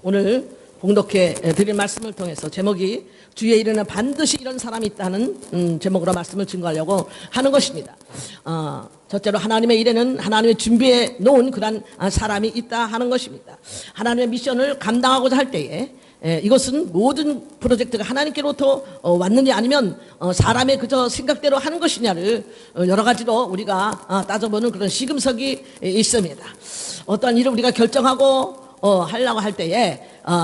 오늘 봉독해 드릴 말씀을 통해서 제목이 주의 일에는 반드시 이런 사람이 있다는 제목으로 말씀을 증거하려고 하는 것입니다. 첫째로 하나님의 일에는 하나님의 준비해 놓은 그런 사람이 있다 하는 것입니다. 하나님의 미션을 감당하고자 할 때에 이것은 모든 프로젝트가 하나님께로부터 왔느냐 아니면 사람의 그저 생각대로 하는 것이냐를 여러 가지로 우리가 따져보는 그런 시금석이 있습니다. 어떠한 일을 우리가 결정하고 하려고 할 때에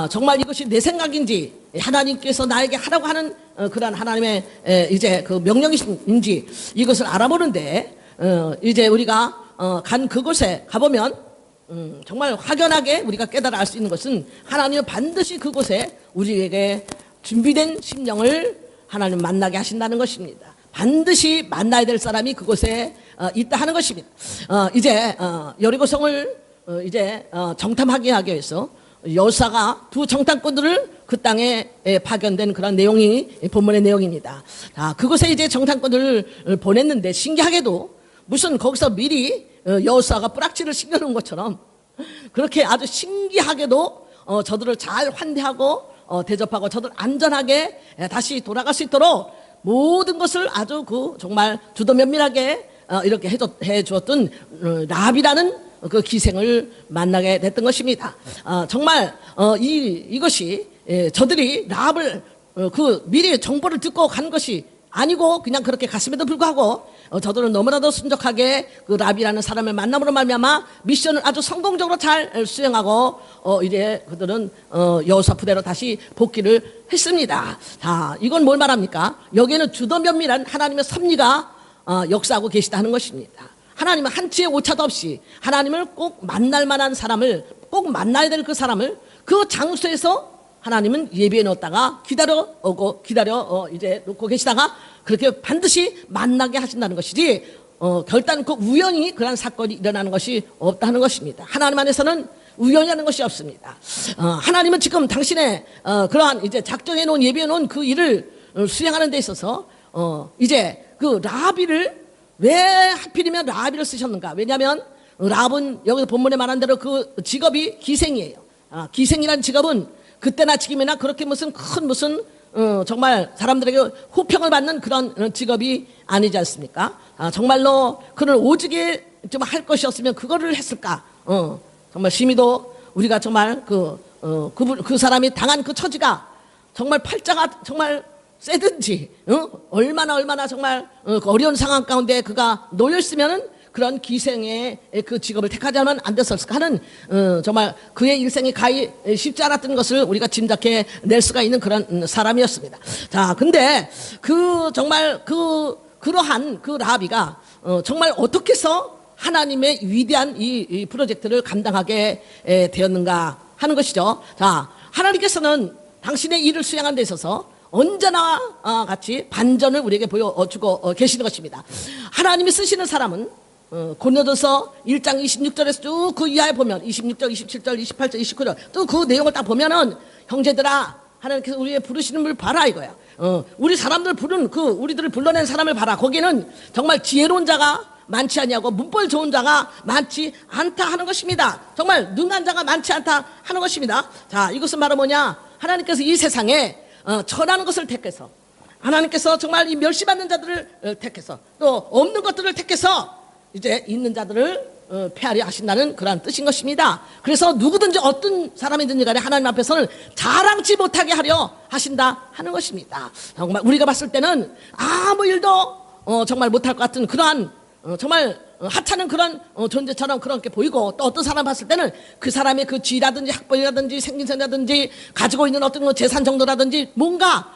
정말 이것이 내 생각인지 하나님께서 나에게 하라고 하는 그런 하나님의 이제 그 명령인지 이것을 알아보는데 이제 우리가 간 그곳에 가보면 정말 확연하게 우리가 깨달아 알 수 있는 것은 하나님은 반드시 그곳에 우리에게 준비된 심령을 하나님 만나게 하신다는 것입니다. 반드시 만나야 될 사람이 그곳에 있다 하는 것입니다. 이제 여리고성을 이제 정탐하게 하기 위해서 여호수아가 두 정탐꾼들을 그 땅에 파견된 그런 내용이 본문의 내용입니다. 그곳에 이제 정탐꾼들을 보냈는데 신기하게도 무슨 거기서 미리 여호수아가 뿌락지를 신겨놓은 것처럼 그렇게 아주 신기하게도 저들을 잘 환대하고 대접하고 저들 안전하게 다시 돌아갈 수 있도록 모든 것을 아주 정말 주도 면밀하게 이렇게 해주었던 라합이라는 그 기생을 만나게 됐던 것입니다. 정말 이것이 저들이 라합을 미리 정보를 듣고 간 것이 아니고 그냥 그렇게 갔음에도 불구하고 저들은 너무나도 순적하게 그 라합이라는 사람을 만남으로 말미암아 미션을 아주 성공적으로 잘 수행하고 이제 그들은 여호수아 부대로 다시 복귀를 했습니다. 자, 이건 뭘 말합니까? 여기에는 주도 면밀한 하나님의 섭리가 역사하고 계시다 하는 것입니다. 하나님은 한치의 오차도 없이 하나님을 꼭 만날 만한 사람을 꼭 만나야 될 그 사람을 그 장소에서 하나님은 예비해 놓았다가 기다려 이제 놓고 계시다가 그렇게 반드시 만나게 하신다는 것이지 결단코 우연히 그런 사건이 일어나는 것이 없다 하는 것입니다. 하나님 안에서는 우연이라는 것이 없습니다. 하나님은 지금 당신의 그러한 이제 작정해 놓은 예비해 놓은 그 일을 수행하는 데 있어서 이제 그 라합이를 왜 하필이면 라합이를 쓰셨는가? 왜냐하면 라합은 여기서 본문에 말한 대로 그 직업이 기생이에요. 기생이라는 직업은 그때나 지금이나 그렇게 무슨 정말 사람들에게 호평을 받는 그런 직업이 아니지 않습니까? 정말로 그를 오직에 좀 할 것이었으면 그거를 했을까? 정말 심히도 우리가 정말 그 사람이 당한 그 처지가 정말 팔자가 정말 세든지 얼마나 정말 어려운 상황 가운데 그가 놓여 있으면은 그런 기생의 그 직업을 택하지 않으면 안 됐을까 하는 정말 그의 일생이 가히 쉽지 않았던 것을 우리가 짐작해 낼 수가 있는 그런 사람이었습니다. 자, 근데 정말 그러한 그 라합이가 정말 어떻게 해서 하나님의 위대한 이 프로젝트를 감당하게 되었는가 하는 것이죠. 자, 하나님께서는 당신의 일을 수행하는 데 있어서 언제나 같이 반전을 우리에게 보여주고 계시는 것입니다. 하나님이 쓰시는 사람은 고린도서 1장 26절에서 쭉 그 이하에 보면 26절, 27절, 28절, 29절 또 그 내용을 딱 보면은 형제들아 하나님께서 우리의 부르시는 걸 봐라 이거야. 우리 사람들 우리들을 불러낸 사람을 봐라. 거기는 정말 지혜로운 자가 많지 아니하고 문벌 좋은 자가 많지 않다 하는 것입니다. 정말 능한 자가 많지 않다 하는 것입니다. 자, 이것은 바로 뭐냐? 하나님께서 이 세상에 천하는 것을 택해서 하나님께서 정말 이 멸시받는 자들을 택해서 또 없는 것들을 택해서 이제 있는 자들을 폐하려 하신다는 그러한 뜻인 것입니다. 그래서 누구든지 어떤 사람이든지 간에 하나님 앞에서는 자랑치 못하게 하려 하신다 하는 것입니다. 정말 우리가 봤을 때는 아무 일도 정말 못할 것 같은 그러한 정말 하찮은 그런 존재처럼 그렇게 보이고 또 어떤 사람 봤을 때는 그 사람의 그 지위라든지 학벌이라든지 생긴생이라든지 가지고 있는 어떤 재산 정도라든지 뭔가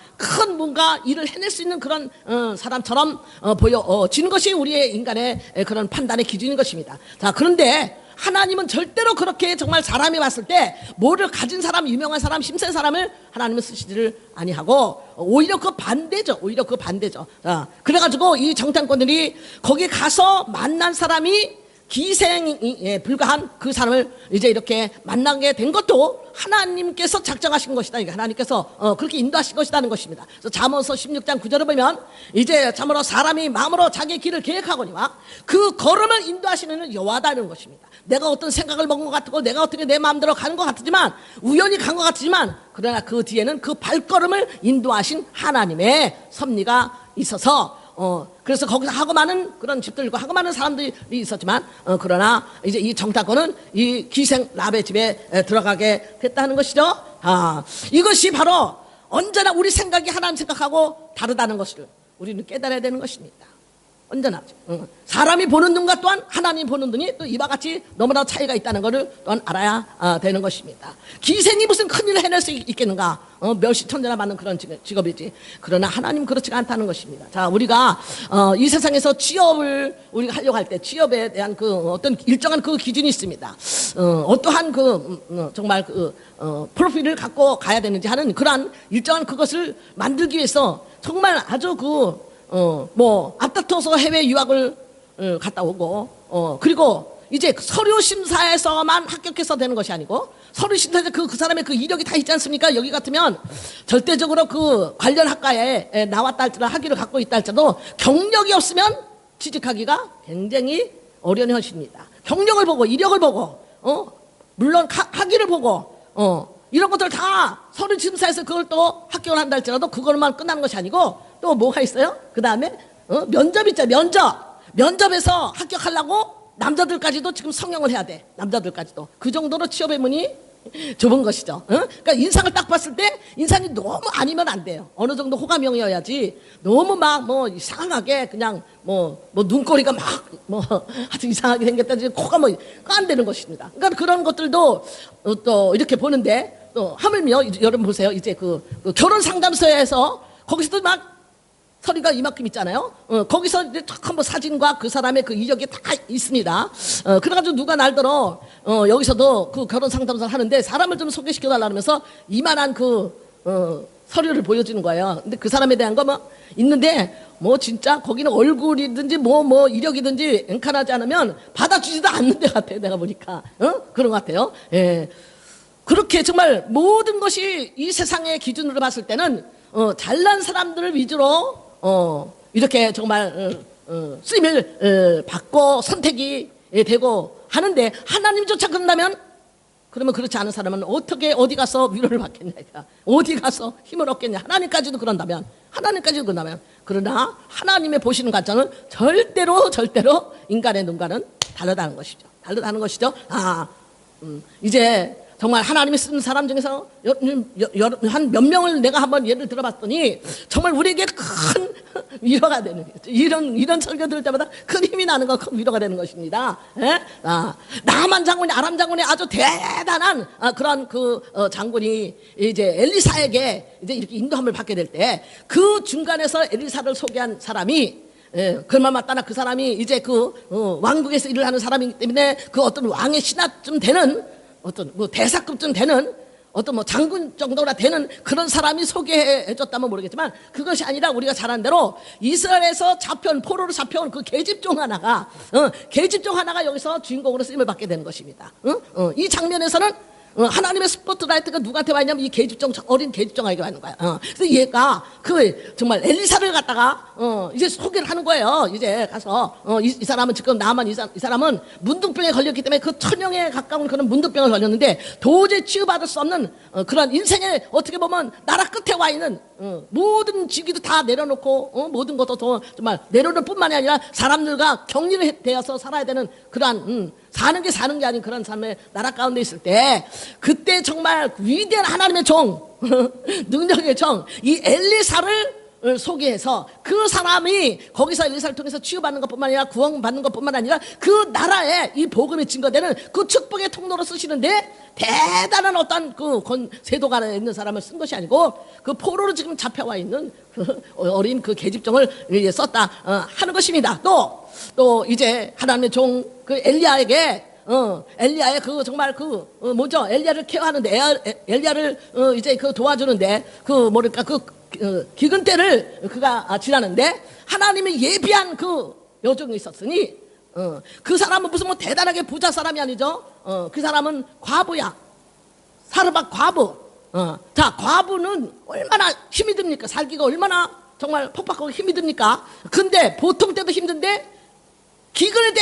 일을 해낼 수 있는 그런 사람처럼 보여지는 것이 우리의 인간의 그런 판단의 기준인 것입니다. 자, 그런데 하나님은 절대로 그렇게 정말 사람이 봤을 때 뭐를 가진 사람, 유명한 사람, 힘센 사람을 하나님은 쓰시지를 아니하고 오히려 그 반대죠. 자, 그래가지고 이 정탐꾼들이 거기 가서 만난 사람이 기생에 불과한 그 사람을 이제 이렇게 만나게 된 것도 하나님께서 작정하신 것이다. 이게 하나님께서 그렇게 인도하신 것이라는 것입니다. 그래서 잠언서 16장 9절을 보면 이제 참으로 사람이 마음으로 자기의 길을 계획하거니와 그 걸음을 인도하시는 여호와다는 것입니다. 내가 어떤 생각을 먹은 것 같고 내가 어떻게 내 마음대로 가는 것 같지만 우연히 간 것 같지만 그러나 그 뒤에는 그 발걸음을 인도하신 하나님의 섭리가 있어서 그래서 거기서 하고 많은 그런 집들과 하고 많은 사람들이 있었지만 그러나 이제 이 정탐꾼은 이 기생 랍의 집에 들어가게 됐다는 것이죠. 이것이 바로 언제나 우리 생각이 하나님 생각하고 다르다는 것을 우리는 깨달아야 되는 것입니다. 언제나 사람이 보는 눈과 또한 하나님 보는 눈이 또 이와 같이 너무나 차이가 있다는 것을 또한 알아야 되는 것입니다. 기생이 무슨 큰일을 해낼 수 있겠는가? 멸시천재나 받는 그런 직업이지. 그러나 하나님 그렇지가 않다는 것입니다. 자, 우리가 이 세상에서 취업을 우리가 하려고 할 때 취업에 대한 그 어떤 일정한 그 기준이 있습니다. 어떠한 그 정말 그 프로필을 갖고 가야 되는지 하는 그러한 일정한 그것을 만들기 위해서 정말 아주 뭐 앞다퉈서 해외 유학을 갔다 오고 그리고 이제 서류 심사에서만 합격해서 되는 것이 아니고 서류 심사에서 그 사람의 그 이력이 다 있지 않습니까? 여기 같으면 절대적으로 그 관련 학과에 나왔다 할지라도 학위를 갖고 있다 할지라도 경력이 없으면 취직하기가 굉장히 어려운 현실입니다. 경력을 보고 이력을 보고 물론 학위를 보고 이런 것들 다 서류 심사에서 그걸 또 합격을 한다 할지라도 그걸만 끝나는 것이 아니고 또 뭐가 있어요? 그 다음에 면접 있잖아요. 면접에서 합격하려고 남자들까지도 지금 성형을 해야 돼. 남자들까지도 그 정도로 취업의 문이 좁은 것이죠. 그러니까 인상을 딱 봤을 때 인상이 너무 아니면 안 돼요. 어느 정도 호감형이어야지 너무 막 뭐 이상하게 그냥 뭐 눈꼬리가 막 아주 이상하게 생겼다든지 코가 안 되는 것입니다. 그러니까 그런 것들도 또 이렇게 보는데 또 하물며 여러분 보세요. 이제 그 결혼 상담소에서 거기서도 막 서류가 이만큼 있잖아요. 거기서 이제 한번 사진과 그 사람의 그 이력이 다 있습니다. 그래가지고 누가 날더러 여기서도 그 결혼 상담소를 하는데 사람을 좀 소개시켜달라면서 이만한 그 서류를 보여주는 거예요. 근데 그 사람에 대한 거 뭐 있는데 뭐 진짜 거기는 얼굴이든지 뭐 이력이든지 엔칸하지 않으면 받아주지도 않는 데 같아요. 내가 보니까 그런 것 같아요. 예. 그렇게 정말 모든 것이 이 세상의 기준으로 봤을 때는 잘난 사람들을 위주로 이렇게 정말 쓰임을 받고 선택이 되고 하는데 하나님조차 그런다면 그러면 그렇지 않은 사람은 어떻게 어디 가서 위로를 받겠냐, 어디 가서 힘을 얻겠냐. 하나님까지도 그런다면 그러나 하나님의 보시는 관점은 절대로 인간의 눈과는 다르다는 것이죠. 이제 정말 하나님이 쓰는 사람 중에서 한 몇 명을 내가 한번 예를 들어봤더니 정말 우리에게 큰 위로가 되는 거죠. 이런 설교 들을 때마다 큰 힘이 나는 거, 큰 위로가 되는 것입니다. 예? 나만 장군이, 아람 장군이 아주 대단한 그런 장군이 이제 엘리사에게 이제 이렇게 인도함을 받게 될 때 그 중간에서 엘리사를 소개한 사람이 그만 맞다나 그 사람이 이제 왕국에서 일을 하는 사람이기 때문에 그 어떤 왕의 신하쯤 되는 어떤 대사급쯤 되는 어떤 장군 정도나 되는 그런 사람이 소개해줬다면 모르겠지만 그것이 아니라 우리가 잘 아는 대로 이스라엘에서 포로로 잡혀온 그 계집종 하나가 여기서 주인공으로 쓰임을 받게 되는 것입니다. 이 장면에서는 하나님의 스포트라이트가 누구한테 와 있냐면 이 어린 계집종에게 와 있는 거야. 그래서 얘가 정말 엘리사를 갖다가 이제 소개를 하는 거예요. 이제 가서 이 사람은 지금 이 사람은 문둥병에 걸렸기 때문에 그 천형에 가까운 그런 문둥병을 걸렸는데 도저히 치유받을 수 없는 그런 인생에 어떻게 보면 나라 끝에 와 있는 모든 직위도 다 내려놓고 모든 것도 더 정말 내려놓을 뿐만이 아니라 사람들과 격리를 되어서 살아야 되는 그러한 사는 게 아닌 그런 삶의 나라 가운데 있을 때 그때 정말 위대한 하나님의 종 능력의 종 이 엘리사를 소개해서 그 사람이 거기서 엘리사를 통해서 치유받는 것뿐만 아니라 구원받는 것뿐만 아니라 그 나라에 이 복음이 증거되는 그 축복의 통로로 쓰시는데 대단한 어떤 세도가 있는 사람을 쓴 것이 아니고 그 포로로 지금 잡혀와 있는 어린 그 계집종을 썼다 하는 것입니다. 또 이제 하나님의 종 엘리야에게 엘리야의 정말 엘리야를 케어하는데 엘리야를 이제 도와주는데 기근 때를 그가 지나는데 하나님이 예비한 여종이 있었으니 그 사람은 무슨 뭐 대단하게 부자 사람이 아니죠. 그 사람은 과부야. 사르밧 과부. 자, 과부는 얼마나 힘이 듭니까? 살기가 얼마나 정말 퍽퍽하고 힘이 듭니까? 근데 보통 때도 힘든데 기근의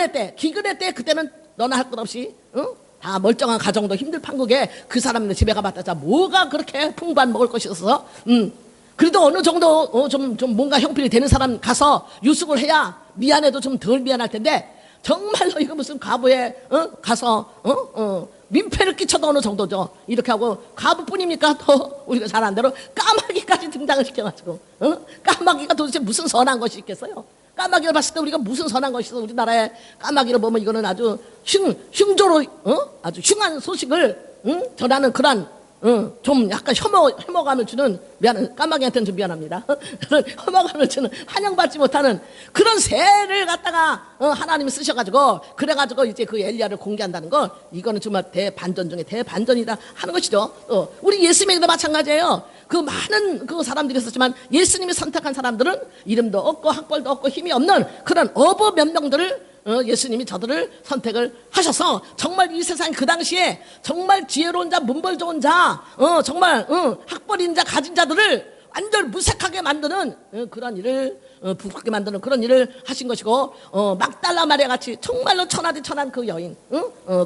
때 그때는 너나 할 것 없이 다 멀쩡한 가정도 힘들 판국에 그 사람네 집에 가봤다. 자, 뭐가 그렇게 풍부한 먹을 것이 있어서 그래도 어느 정도 좀 뭔가 형편이 되는 사람 가서 유숙을 해야 미안해도 좀 덜 미안할 텐데 정말로 이거 무슨 과부에 가서 민폐를 끼쳐도 어느 정도죠. 이렇게 하고 과부뿐입니까? 또 우리가 잘 안 대로 까마귀까지 등장을 시켜가지고 까마귀가 도대체 무슨 선한 것이 있겠어요? 까마귀를 봤을 때 우리가 무슨 선한 것이 있어? 우리나라에 까마귀를 보면 이거는 아주 흉조로 아주 흉한 소식을 전하는 그런 좀 약간 혐오감을 주는 까마귀한테는 좀 미안합니다. 그런 혐오감을 주는 환영받지 못하는 그런 새를 갖다가 하나님이 쓰셔가지고 그래가지고 이제 그 엘리야를 공개한다는 건 이거는 정말 대반전 중에 대반전이다 하는 것이죠. 우리 예수님에게도 마찬가지예요. 그 많은 그 사람들이 있었지만 예수님이 선택한 사람들은 이름도 없고 학벌도 없고 힘이 없는 그런 어부 몇 명들을 예수님이 저들을 선택을 하셔서 정말 이 세상 그 당시에 정말 지혜로운 자, 문벌 좋은 자, 정말 학벌인 자, 가진 자들을 완전 무색하게 만드는 그런 일을 부끄럽게 만드는 그런 일을 하신 것이고 막달라 마리아 같이 정말로 천하디 천한 그 여인,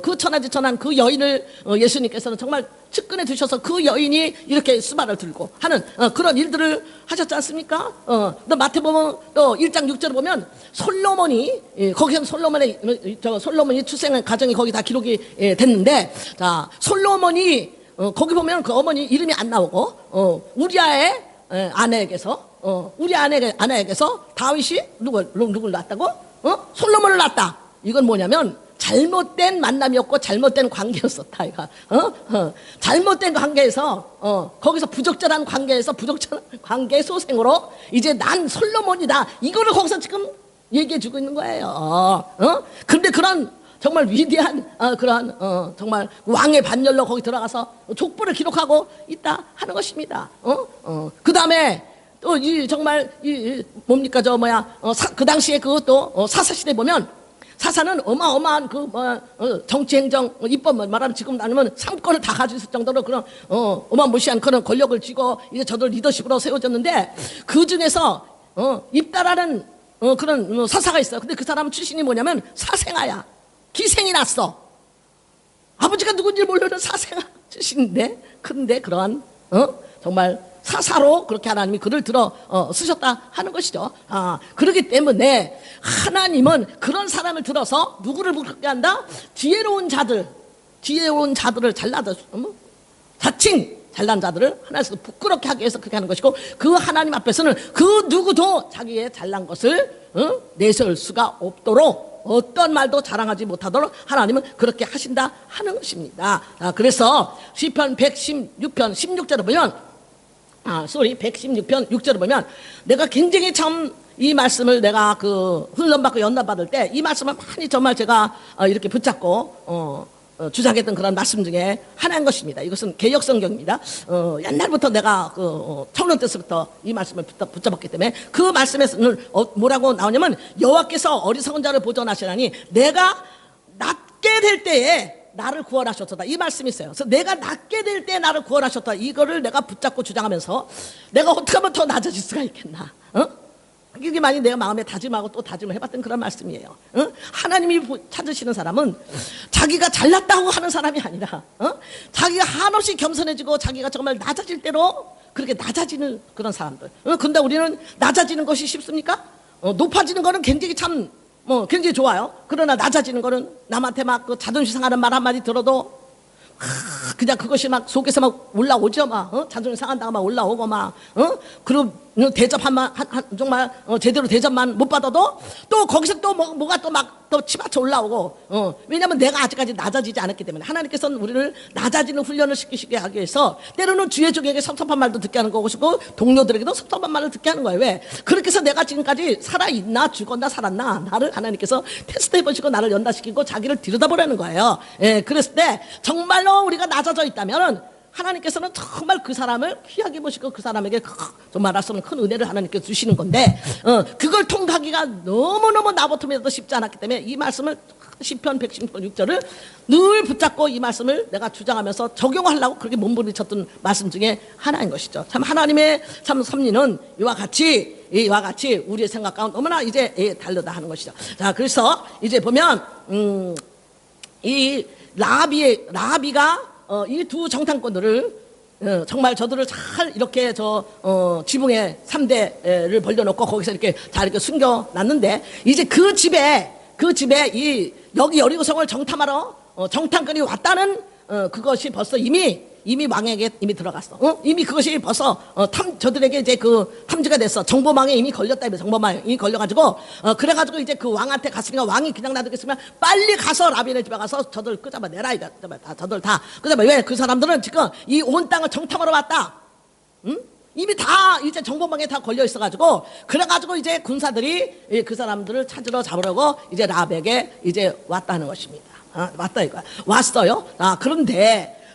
그 천하디 천한 그 여인을 예수님께서는 정말 측근해 두셔서 그 여인이 이렇게 수발을 들고 하는 그런 일들을 하셨지 않습니까? 또 마태복음 또 1장 6절을 보면 솔로몬이 거기서 솔로몬이 출생한 가정이 거기 다 기록이 됐는데 자 솔로몬이 거기 보면 그 어머니 이름이 안 나오고 우리아의 아내에게서 우리 아내에게서 다윗이 누굴 낳았다고? 솔로몬을 낳았다. 이건 뭐냐면 잘못된 만남이었고 잘못된 관계였었다. 이가 잘못된 관계에서 거기서 부적절한 관계에서 부적절한 관계 소생으로 이제 난 솔로몬이다. 이거를 거기서 지금 얘기해주고 있는 거예요. 근데 그런 정말 위대한 그런 정말 왕의 반열로 거기 들어가서 족보를 기록하고 있다 하는 것입니다. 그 다음에 또 이 정말 이 뭡니까 그 당시에 그것도 사사 시대 보면 사사는 어마어마한 그 정치행정 입법만 말하면 지금 아니면 상권을 다 가지고 있을 정도로 그런 어마무시한 그런 권력을 쥐고 이제 저들 리더십으로 세워졌는데 그 중에서 입다라는 그런 사사가 있어요. 근데 그 사람 출신이 뭐냐면 사생아야. 기생이 났어. 아버지가 누군지 모르는 사생아 출신인데 근데 그러한 정말 사사로 그렇게 하나님이 글을 들어 쓰셨다 하는 것이죠. 그렇기 때문에 하나님은 그런 사람을 들어서 누구를 부끄럽게 한다? 지혜로운 자들을 자칭 잘난 자들을 하나님께서 부끄럽게 하기 위해서 그렇게 하는 것이고 그 하나님 앞에서는 그 누구도 자기의 잘난 것을 내세울 수가 없도록 어떤 말도 자랑하지 못하도록 하나님은 그렇게 하신다 하는 것입니다. 그래서 시편 116편 16절을 보면 116편 6절을 보면 내가 굉장히 참 이 말씀을 내가 그 훈련받고 연단받을 때 이 말씀을 많이 정말 제가 이렇게 붙잡고 주장했던 그런 말씀 중에 하나인 것입니다. 이것은 개역성경입니다. 옛날부터 내가 청년 때부터 이 말씀을 붙잡았기 때문에 그 말씀에서는 뭐라고 나오냐면 여호와께서 어리석은 자를 보존하시라니 내가 낮게 될 때에 나를 구원하셨다. 이 말씀이 있어요. 그래서 내가 낮게 될 때 나를 구원하셨다. 이거를 내가 붙잡고 주장하면서 내가 어떻게 하면 더 낮아질 수가 있겠나? 이게 많이 내가 마음에 다짐하고 또 다짐을 해봤던 그런 말씀이에요. 하나님이 찾으시는 사람은 자기가 잘났다고 하는 사람이 아니라 자기가 한없이 겸손해지고 자기가 정말 낮아질 대로 그렇게 낮아지는 그런 사람들. 근데 우리는 낮아지는 것이 쉽습니까? 높아지는 거는 굉장히 굉장히 좋아요. 그러나 낮아지는 거는 남한테 막 그 자존심 상하는 말 한마디 들어도 그냥 그것이 막 속에서 막 올라오죠. 자존심 상한다고 막 올라오고 그리고 대접만 정말 제대로 대접만 못 받아도 또 거기서 또 뭐가 또 막 또 치받쳐 올라오고 왜냐하면 내가 아직까지 낮아지지 않았기 때문에 하나님께서는 우리를 낮아지는 훈련을 시키시게 하기 위해서 때로는 주의 종에게 섭섭한 말도 듣게 하는 것이고 동료들에게도 섭섭한 말을 듣게 하는 거예요. 왜? 그렇게 해서 내가 지금까지 살아있나 죽었나 살았나 나를 하나님께서 테스트해 보시고 나를 연다시키고 자기를 들여다보라는 거예요. 예, 그랬을 때 정말로 우리가 낮아져 있다면 하나님께서는 정말 그 사람을 귀하게 보시고 그 사람에게 정말 알 수 없는 큰 은혜를 하나님께 주시는 건데 그걸 통과하기가 너무너무 나부터도 쉽지 않았기 때문에 이 말씀을 시편 116편 6절을 늘 붙잡고 이 말씀을 내가 주장하면서 적용하려고 그렇게 몸부림쳤던 말씀 중에 하나인 것이죠. 참 하나님의 참 섭리는 이와 같이 우리의 생각 가운데 너무나 이제 다르다 하는 것이죠. 자, 그래서 이제 보면 이 라비가 이 두 정탐꾼들을 정말 저들을 잘 이렇게 지붕에 3대를 벌려놓고 거기서 이렇게 잘 이렇게 숨겨놨는데 이제 그 집에 여기 여리고성을 정탐하러 정탐꾼이 왔다는 그것이 벌써 이미 왕에게 이미 들어갔어. 이미 그것이 벌써 저들에게 이제 그 탐지가 됐어. 정보망에 이미 걸렸다. 정보망에 이미 걸려가지고 그래가지고 이제 그 왕한테 갔으니까 왕이 그냥 놔두겠으면 빨리 가서 라비네 집에 가서 저들 끄잡아내라. 저들 다 끄잡아. 왜? 그 사람들은 지금 이 온 땅을 정탐하러 왔다. 응? 이미 다 이제 정보망에 다 걸려 있어가지고 그래가지고 이제 군사들이 그 사람들을 찾으러 잡으려고 이제 라비에게 이제 왔다는 것입니다. 왔다 이거야. 왔어요.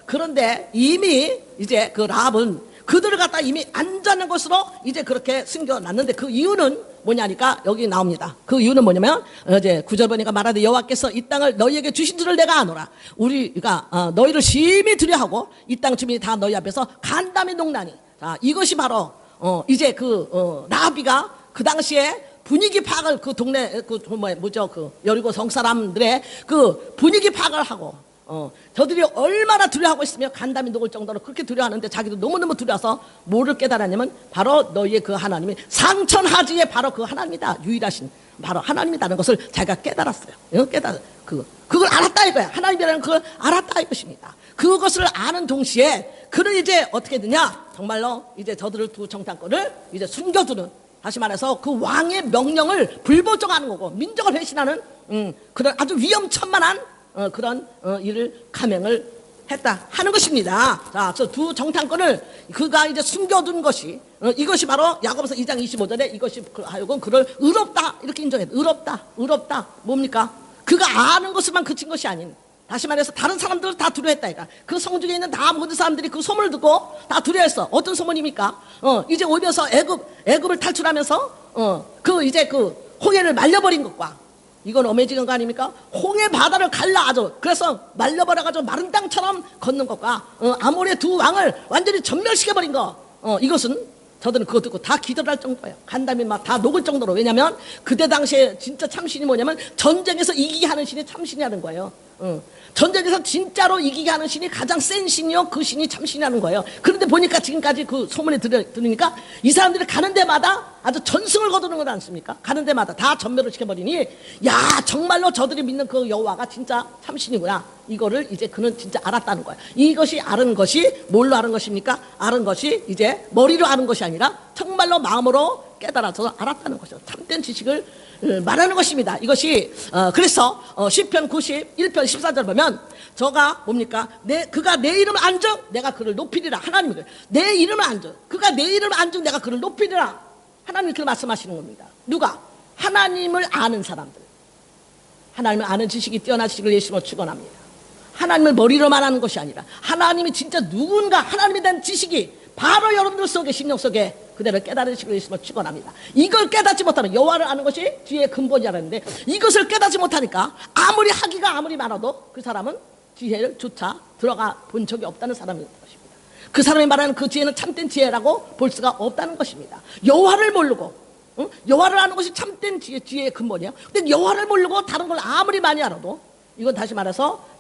그런데 이미 이제 그 라합은 그들을 갖다 이미 안전한 곳으로 이제 그렇게 숨겨놨는데 그 이유는 뭐냐니까 여기 나옵니다. 그 이유는 뭐냐면 이제 9절 보니까 말하되 여호와께서 이 땅을 너희에게 주신 줄을 내가 아노라. 우리가 너희를 심히 두려워하고 이 땅 주민이 다 너희 앞에서 간담이 농나니. 자, 이것이 바로 이제 라합이가 그 당시에 분위기 파악을 그 동네 그 여리고 성 사람들의 그 분위기 파악을 하고 저들이 얼마나 두려워하고 있으며 간담이 녹을 정도로 그렇게 두려워하는데 자기도 너무너무 두려워서 뭐를 깨달았냐면 바로 너희의 그 하나님이 상천하지의 바로 그 하나님이다. 유일하신 바로 하나님이라는 것을 자기가 깨달았어요. 그걸 알았다 이거야. 하나님이라는 그걸 알았다 이것입니다. 그것을 아는 동시에 그는 이제 어떻게 되냐? 정말로 이제 저들을 두 정탐꾼을 이제 숨겨두는, 다시 말해서 그 왕의 명령을 불복종하는 거고 민족을 배신하는 그런 아주 위험천만한 그런 일을 감행을 했다 하는 것입니다. 자, 그래서 두 정탐꾼을 그가 이제 숨겨둔 것이 이것이 바로 야고보서 2장 25절에 이것이 하여금 그를 의롭다 이렇게 인정했다. 의롭다 뭡니까? 그가 아는 것을만 그친 것이 아닌, 다시 말해서 다른 사람들을 다 두려워했다. 그 성중에 있는 다 모든 사람들이 그 소문을 듣고 다 두려워했어. 어떤 소문입니까? 이제 오면서 애굽을 탈출하면서 이제 그 홍해를 말려버린 것과, 이건 어메지는 거 아닙니까? 홍해 바다를 갈라 아주 그래서 말려버려가지고 마른 땅처럼 걷는 것과 아모리의 두 왕을 완전히 전멸시켜버린 거, 이것은 저들은 그거 듣고 다 기절할 정도예요. 간담이 막 다 녹을 정도로. 왜냐하면 그때 당시에 진짜 참신이 뭐냐면 전쟁에서 이기게 하는 신이 참신이라는 거예요. 전쟁에서 진짜로 이기게 하는 신이 가장 센 신이요, 그 신이 참신이라는 거예요. 그런데 보니까 지금까지 그 소문에 들으니까 이 사람들이 가는 데마다 아주 전승을 거두는 것 않습니까? 가는 데마다 다 전멸을 시켜버리니, 야, 정말로 저들이 믿는 그 여호와가 진짜 참신이구나, 이거를 이제 그는 진짜 알았다는 거예요. 이것이 아는 것이 뭘로 아는 것입니까? 아는 것이 이제 머리로 아는 것이 아니라 정말로 마음으로 깨달아서 알았다는 것이죠. 참된 지식을 말하는 것입니다. 이것이 그래서 시편 91편 14절 보면 저가 뭡니까? 그가 내 이름을 안정 내가 그를 높이리라. 하나님이 내 이름을 안정, 그가 내 이름을 안정 내가 그를 높이리라. 하나님이 그렇게 말씀하시는 겁니다. 누가? 하나님을 아는 사람들. 하나님을 아는 지식이 뛰어난 지식을 예수로 축원합니다. 하나님을 머리로만 아는 것이 아니라 하나님이 진짜 누군가, 하나님에 대한 지식이 바로 여러분들 속에, 심령 속에 그대로 깨달으시고 있으면 축원합니다. 이걸 깨닫지 못하면, 여호와를 아는 것이 지혜의 근본이라는데 이것을 깨닫지 못하니까 아무리 학위가 아무리 많아도 그 사람은 지혜를 조차 들어가 본 적이 없다는 사람인 것입니다. 그 사람이 말하는 그 지혜는 참된 지혜라고 볼 수가 없다는 것입니다. 여호와를 모르고, 여호와를 아는 것이 참된 지혜의 근본이에요. 근데 여호와를 모르고 다른 걸 아무리 많이 알아도, 이건 다시 말해서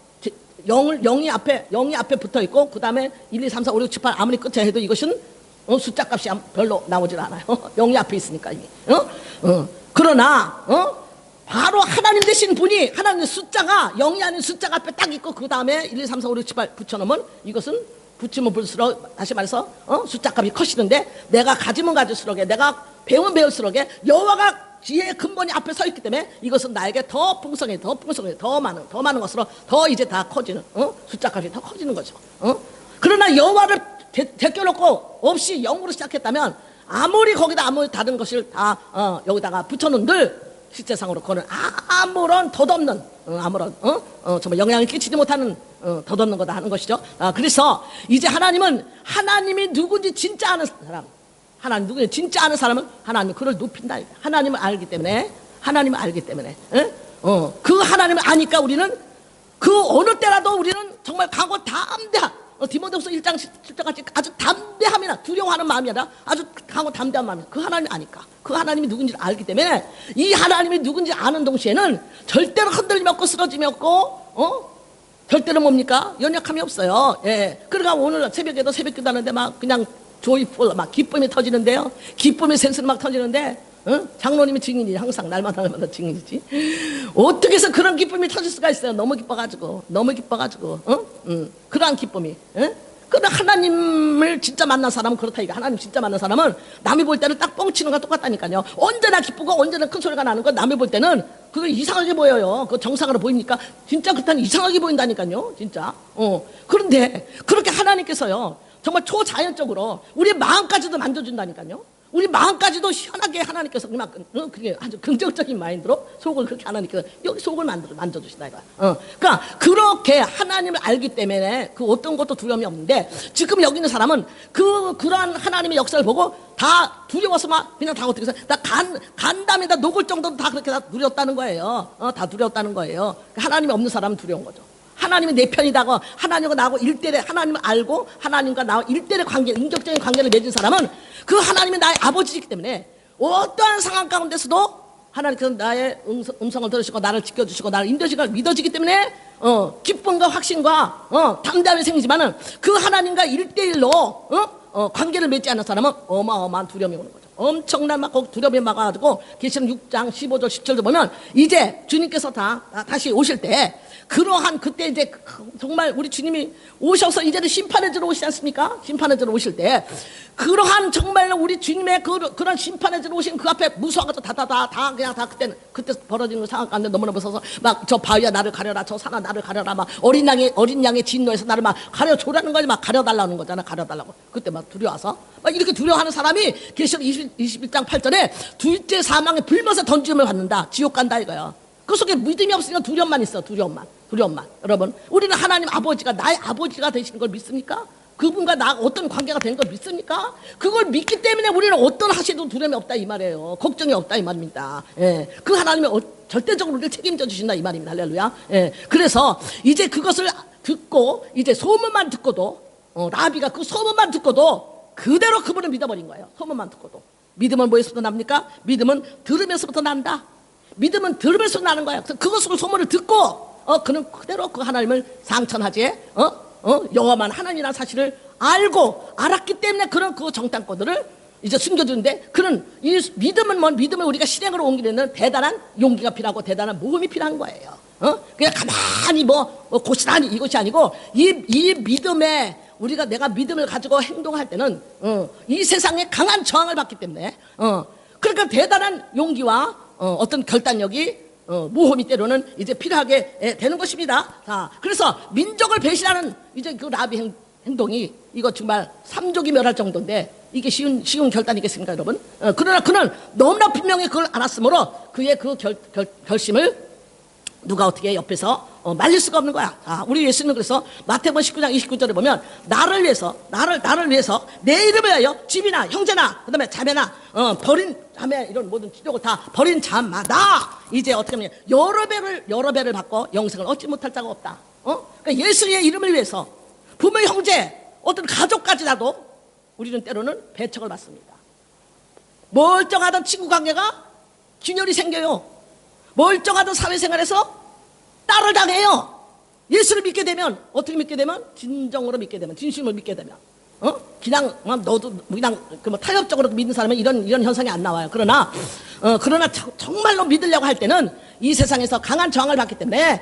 영이 앞에 붙어 있고 그 다음에 1, 2, 3, 4, 5, 6, 7, 8 아무리 끝에 해도 이것은 숫자 값이 별로 나오질 않아요. 영이 앞에 있으니까 이미. 그러나 바로 하나님 되신 분이, 하나님의 숫자가 영이 아닌 숫자가 앞에 딱 있고 그 다음에 1, 2, 3, 4, 5, 6, 7, 8 붙여놓으면 이것은 붙이면 볼수록, 다시 말해서 숫자 값이 커지는데, 내가 가지면 가질수록에, 내가 배우면 배울수록에 여호와가 지혜의 근본이 앞에 서 있기 때문에 이것은 나에게 더 풍성해, 더 많은 것으로 더 이제 다 커지는, 숫자 값이 더 커지는 거죠. 그러나 여호와를 제껴놓고 없이 영으로 시작했다면 아무리 거기다 아무리 다른 것을 다 여기다가 붙여놓은들 실제상으로 그거는 아무런 덧없는, 아무런 정말 영향을 끼치지 못하는 덧없는 거다 하는 것이죠. 그래서 이제 하나님은 하나님이 누군지 진짜 아는 사람, 하나님 누군지 진짜 아는 사람은 하나님이 그를 높인다. 하나님을 알기 때문에, 하나님을 알기 때문에, 그 하나님을 아니까 우리는 그 어느 때라도 우리는 정말 강고 담대한, 디모데후서 1장 7절 같이 아주 담대함이나 두려워하는 마음이 아니라 아주 강고 담대한 마음이, 그 하나님 아니까, 그 하나님이 누군지 알기 때문에 이 하나님이 누군지 아는 동시에는 절대로 흔들림이 없고 쓰러짐이 없고 절대로 뭡니까? 연약함이 없어요. 예. 그러니까 오늘 새벽에도 새벽 기도하는데 막 그냥 조이풀 막 기쁨이 터지는데요. 기쁨의 센스는 막 터지는데, 장로님이 증인이 항상 날마다 증인이지. 어떻게 해서 그런 기쁨이 터질 수가 있어요? 너무 기뻐가지고, 그러한 기쁨이. 그러나 하나님을 진짜 만난 사람은 그렇다 이거. 하나님 진짜 만난 사람은 남이 볼 때는 딱 뻥치는 거 똑같다니까요. 언제나 기쁘고 언제나 큰 소리가 나는 건 남이 볼 때는 그거 이상하게 보여요. 그 정상으로 보입니까? 진짜 그렇다는 이상하게 보인다니까요. 진짜. 그런데 그렇게 하나님께서요, 정말 초자연적으로 우리 마음까지도 만져준다니까요. 우리 마음까지도 희한하게 하나님께서 그게 아주 긍정적인 마인드로 속을 그렇게 하나님께서 여기 속을 만져주신다 이거야. 그러니까 그렇게 하나님을 알기 때문에 그 어떤 것도 두려움이 없는데, 지금 여기 있는 사람은 그러한 하나님의 역사를 보고 다 두려워서 막 그냥 다 어떻게 해서 다 간담이 다 녹을 정도로 다 그렇게 다 두려웠다는 거예요. 다 두려웠다는 거예요. 하나님이 없는 사람은 두려운 거죠. 하나님이 내 편이다고, 하나님과 나하고 일대일에 하나님을 알고 하나님과 나하고 일대일의 관계, 인격적인 관계를 맺은 사람은 그 하나님이 나의 아버지이기 때문에 어떠한 상황 가운데서도 하나님께서 나의 음성을 들으시고 나를 지켜주시고 나를 인도시고 믿어지기 때문에 기쁨과 확신과 담대함이 생기지만은 그 하나님과 일대일로 관계를 맺지 않는 사람은 어마어마한 두려움이 오는 거죠. 엄청난 막 두려움이 막아가지고 계시록 6장 15절 17절 보면 이제 주님께서 다시 오실 때 그러한 그때 이제 정말 우리 주님이 오셔서 이제는 심판의 주로 오시지 않습니까? 심판의 주로 오실 때 그러한 정말로 우리 주님의 그런 심판의 주로 오신 그 앞에 무서워가지고 다 그냥 다 그때 벌어지는 상황 가운데 너무나 무서워서 막 저 바위야 나를 가려라, 저 산아 나를 가려라, 막 어린 양의 진노에서 나를 막 가려줘라는 거지, 막 가려달라는 거잖아. 가려달라고. 그때 막 두려워서 막 이렇게 두려워하는 사람이 계시록 21장 8절에 둘째 사망의 불못에 던짐을 받는다, 지옥 간다 이거야. 그 속에 믿음이 없으니까 두려움만 있어. 두려움만. 여러분, 우리는 하나님 아버지가 나의 아버지가 되시는 걸 믿습니까? 그분과 나 어떤 관계가 되는 걸 믿습니까? 그걸 믿기 때문에 우리는 어떤 하시도 두려움이 없다 이 말이에요. 걱정이 없다 이 말입니다. 예. 그 하나님이 절대적으로 우리를 책임져 주신다 이 말입니다. 할렐루야. 예. 그래서 이제 그것을 듣고 이제 소문만 듣고도 라비가 그 소문만 듣고도 그대로 그분을 믿어버린 거예요. 소문만 듣고도. 믿음은 뭐에서부터 납니까? 믿음은 들으면서부터 난다. 믿음은 들으면서 나는 거야. 그것으로 소문을 듣고 그는 그대로 그 하나님을 상천하지, 여호와만 하나님이라는 사실을 알았기 때문에 그런 그 정탐꾼들을 이제 숨겨주는데, 그는 이 믿음을 우리가 실행으로 옮기려는 대단한 용기가 필요하고 대단한 모험이 필요한 거예요. 그냥 가만히 고스란히 이것이 아니고 이 믿음에 내가 믿음을 가지고 행동할 때는 이 세상에 강한 저항을 받기 때문에 그러니까 대단한 용기와 어떤 결단력이 모험이 때로는 이제 필요하게 되는 것입니다. 자, 그래서 민족을 배신하는 이제 그 라비 행동이 이거 정말 삼족이 멸할 정도인데 이게 쉬운 결단이겠습니까, 여러분? 그러나 그는 너무나 분명히 그걸 알았으므로 그의 그 결심을 누가 어떻게 옆에서 말릴 수가 없는 거야. 우리 예수님은 그래서 마태복음 19장 29절에 보면 나를 위해서 내 이름을 위하여 집이나 형제나 그다음에 자매나 버린 자매 이런 모든 지족을 다 버린 자마다 이제 어떻게 하면 여러 배를 받고 영생을 얻지 못할 자가 없다. 그러니까 예수의 이름을 위해서 부모 형제 어떤 가족까지라도 우리는 때로는 배척을 받습니다. 멀쩡하던 친구 관계가 균열이 생겨요. 멀쩡하던 사회생활에서 딸을 당해요. 예수를 믿게 되면 어떻게 믿게 되면 진정으로 믿게 되면 진심을 믿게 되면 그냥 너도 그냥 타협적으로 믿는 사람은 이런 현상이 안 나와요. 그러나 정말로 믿으려고 할 때는 이 세상에서 강한 저항을 받기 때문에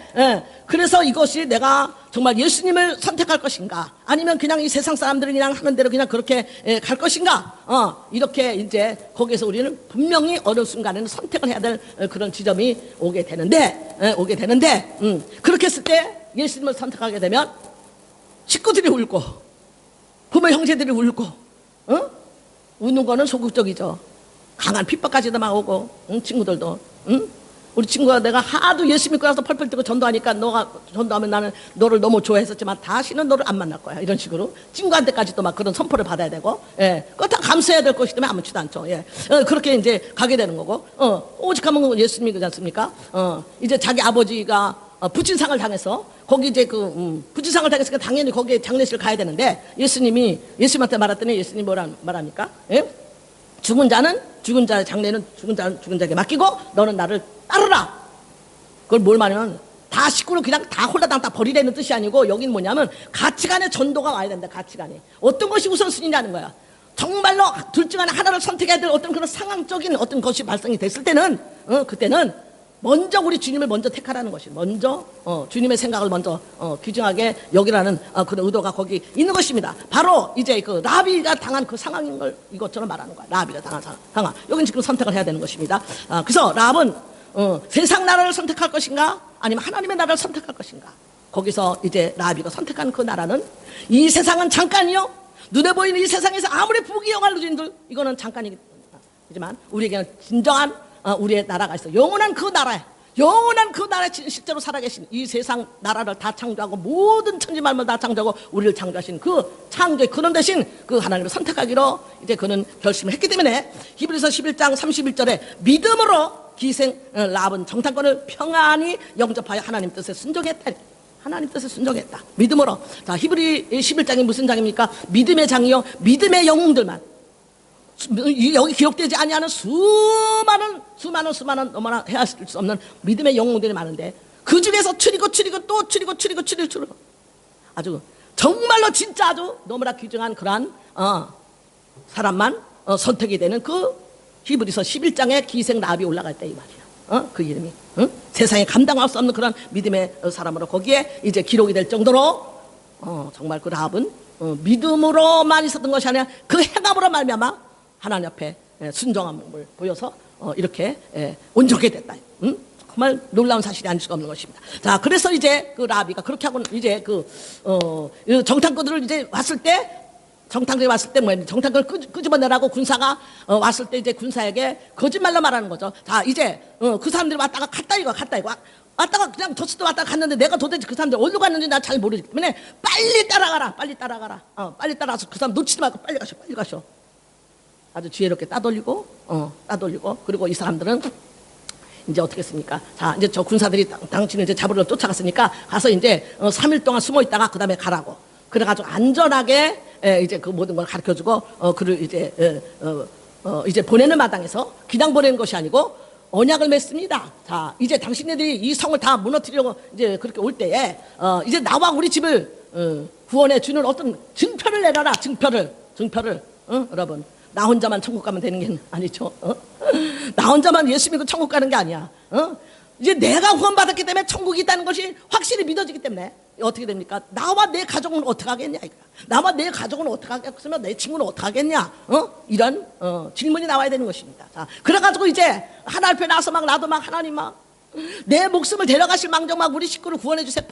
그래서 이것이 내가 정말 예수님을 선택할 것인가 아니면 그냥 이 세상 사람들이 그냥 하는 대로 그냥 그렇게 갈 것인가 이렇게 이제 거기에서 우리는 분명히 어느 순간에는 선택을 해야 될 그런 지점이 오게 되는데 그렇게 했을 때 예수님을 선택하게 되면 식구들이 울고 부모 형제들이 울고 우는 거는 소극적이죠. 강한 핍박까지도 막 오고 친구들도 우리 친구가 내가 하도 예수 믿고 나서 펄펄 뛰고 전도하니까 너가 전도하면 나는 너를 너무 좋아했었지만 다시는 너를 안 만날 거야. 이런 식으로 친구한테까지 또 막 그런 선포를 받아야 되고, 예, 그거 다 감수해야 될 것이기 때문에 아무렇지도 않죠. 예, 그렇게 이제 가게 되는 거고, 오직하면 예수 믿지 않습니까? 이제 자기 아버지가 부친상을 당해서 거기 이제 부친상을 당했으니까 당연히 거기에 장례식을 가야 되는데 예수님한테 말했더니 예수님이 뭐라 말합니까? 예? 죽은 자의 장례는 죽은 자에게 맡기고 너는 나를 따르라. 그걸 뭘 말하면 다 식구를 그냥 다 홀라당 다 버리라는 뜻이 아니고 여긴 뭐냐면 가치관의 전도가 와야 된다. 가치관이 어떤 것이 우선순위냐는 거야. 정말로 둘 중 하나를 선택해야 될 어떤 그런 상황적인 어떤 것이 발생이 됐을 때는 그때는 먼저 우리 주님을 먼저 택하라는 것이 먼저 주님의 생각을 먼저 귀중하게 여기라는 그런 의도가 거기 있는 것입니다. 바로 이제 그 라비가 당한 그 상황인 걸 이것처럼 말하는 거야. 라비가 당한 상황. 여기는 지금 선택을 해야 되는 것입니다. 그래서 라합은 세상 나라를 선택할 것인가 아니면 하나님의 나라를 선택할 것인가. 거기서 이제 라비가 선택한 그 나라는 이 세상은 잠깐이요. 눈에 보이는 이 세상에서 아무리 부귀영화를 누린들 이거는 잠깐이지만 우리에게는 진정한 우리의 나라가 있어. 영원한 그 나라에 실제로 살아계신 이 세상 나라를 다 창조하고 모든 천지만물 다 창조하고 우리를 창조하신 그 창조의 그런 대신 그 하나님을 선택하기로 이제 그는 결심을 했기 때문에 히브리서 11장 31절에 믿음으로 기생 라합은 정탐꾼을 평안히 영접하여 하나님 뜻에 순종했다. 하나님 뜻에 순종했다. 믿음으로. 자, 히브리 11장이 무슨 장입니까? 믿음의 장이요. 믿음의 영웅들만. 여기 기록되지 아니하는 수많은 너무나 헤아릴 수 없는 믿음의 영웅들이 많은데 그 중에서 추리고 아주 정말로 진짜 아주 너무나 귀중한 그러한 사람만 선택이 되는 그 히브리서 11장에 기생 라합이 올라갈 때 이 말이야. 그 이름이 세상에 감당할 수 없는 그런 믿음의 사람으로 거기에 이제 기록이 될 정도로 정말 그 라합은 믿음으로만 있었던 것이 아니라 그 행함으로 말미암아 하나님 앞에 순종함을 보여서 이렇게 온전하게 됐다. 정말 놀라운 사실이 아닐 수가 없는 것입니다. 자, 그래서 이제 그 라비가 그렇게 하고 이제 정탐꾼들을 이제 왔을 때 뭐야? 정탐꾼을 끄집어내라고 군사가 왔을 때 이제 군사에게 거짓말로 말하는 거죠. 자, 이제 그 사람들이 왔다가 갔다 이거. 왔다가 그냥 저수도 왔다가 갔는데 내가 도대체 그 사람들 어디로 갔는지 나 잘 모르기 때문에 빨리 따라가라. 빨리 따라가서 그 사람 놓치지 말고 빨리 가셔. 아주 지혜롭게 따돌리고 그리고 이 사람들은 이제 어떻게 했습니까? 자, 이제 저 군사들이 당신을 이제 잡으러 쫓아갔으니까 가서 이제 3일 동안 숨어 있다가 그 다음에 가라고. 그래가지고 안전하게 이제 그 모든 걸 가르쳐주고 그를 이제 보내는 마당에서 그냥 보내는 것이 아니고 언약을 맺습니다. 자, 이제 당신네들이 이 성을 다 무너뜨리려고 이제 그렇게 올 때에 이제 나와 우리 집을 구원해 주는 어떤 증표를 내놔라. 증표를 여러분. 나 혼자만 천국 가면 되는 게 아니죠. 나 혼자만 예수 믿고 천국 가는 게 아니야. 이제 내가 구원받았기 때문에 천국이 있다는 것이 확실히 믿어지기 때문에 어떻게 됩니까? 나와 내 가족은 어떻게 하겠냐 이거야. 나와 내 가족은 어떻게 하겠으면 내 친구는 어떻게 하겠냐. 이런 질문이 나와야 되는 것입니다. 자, 그래가지고 이제 하나님 앞에 나서 막 나도 막 하나님 막 내 목숨을 데려가실 망정 막 우리 식구를 구원해 주세요.